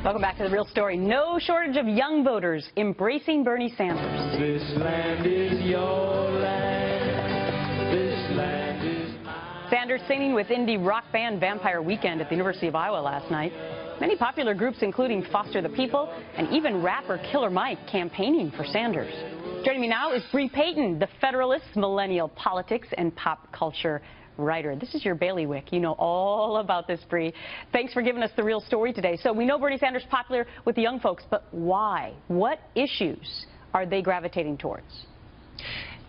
Welcome back to The Real Story. No shortage of young voters embracing Bernie Sanders. This land is your land. This land is mine. Sanders singing with indie rock band Vampire Weekend at the University of Iowa last night. Many popular groups, including Foster the People and even rapper Killer Mike, campaigning for Sanders. Joining me now is Bree Payton, the Federalist, millennial politics and pop culture writer. This is your bailiwick. You know all about this, Bree. Thanks for giving us the real story today. So we know Bernie Sanders is popular with the young folks, but why? What issues are they gravitating towards?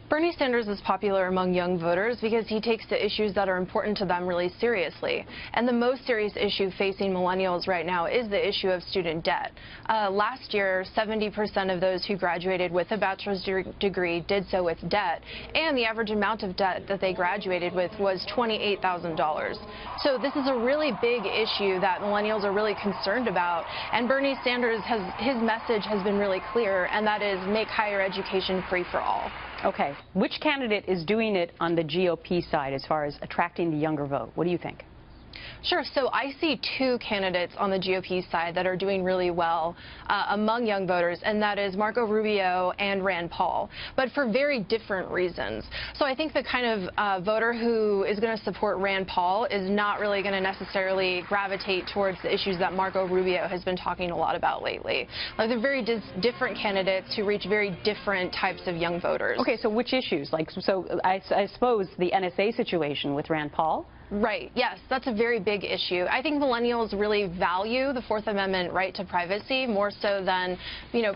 Bernie Sanders is popular among young voters because he takes the issues that are important to them really seriously. And the most serious issue facing millennials right now is the issue of student debt. Last year, 70% of those who graduated with a bachelor's degree did so with debt, and the average amount of debt that they graduated with was $28,000. So this is a really big issue that millennials are really concerned about, and Bernie Sanders his message has been really clear, and that is make higher education free for all. Okay. Which candidate is doing it on the GOP side as far as attracting the younger vote? What do you think? Sure. So I see two candidates on the GOP side that are doing really well among young voters, and that is Marco Rubio and Rand Paul, but for very different reasons. So I think the kind of voter who is going to support Rand Paul is not really going to necessarily gravitate towards the issues that Marco Rubio has been talking a lot about lately. Like, they're very different candidates who reach very different types of young voters. Okay, so which issues? Like, so I suppose the NSA situation with Rand Paul? Right, yes, that's a very big issue. I think millennials really value the Fourth Amendment right to privacy more so than,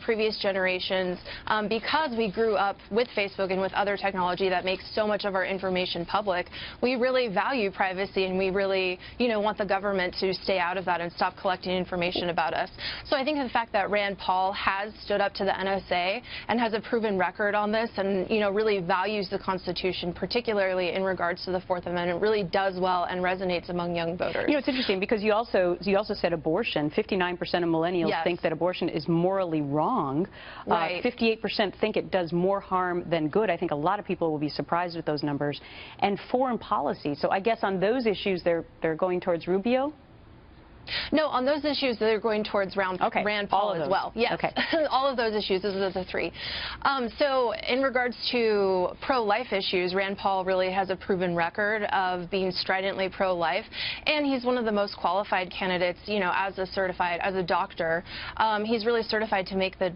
previous generations, because we grew up with Facebook and with other technology that makes so much of our information public. We really value privacy, and we really, want the government to stay out of that and stop collecting information about us. So I think the fact that Rand Paul has stood up to the NSA and has a proven record on this and, really values the Constitution, particularly in regards to the Fourth Amendment, really does well and resonates among young voters. It's interesting because you also said abortion. 59% of millennials think that abortion is morally wrong. Right. 58% think it does more harm than good. I think a lot of people will be surprised with those numbers. And foreign policy. So I guess on those issues they're going towards Rubio? No, on those issues, they're going towards Rand Paul as well. Yes, okay. All of those issues, those are the three. So in regards to pro-life issues, Rand Paul really has a proven record of being stridently pro-life, and he's one of the most qualified candidates, as a doctor. He's really certified to make the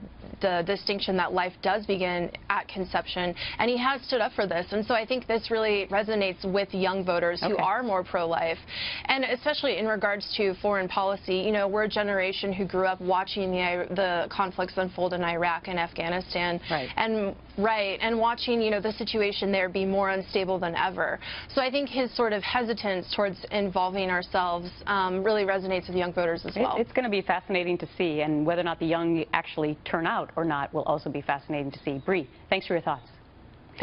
distinction that life does begin at conception, and he has stood up for this. And so I think this really resonates with young voters who are more pro-life, and especially in regards to foreign policy. We're a generation who grew up watching the conflicts unfold in Iraq and Afghanistan, and watching the situation there be more unstable than ever. So I think his sort of hesitance towards involving ourselves really resonates with young voters as well. It's going to be fascinating to see, and whether or not the young actually turn out or not will also be fascinating to see. Bree, thanks for your thoughts.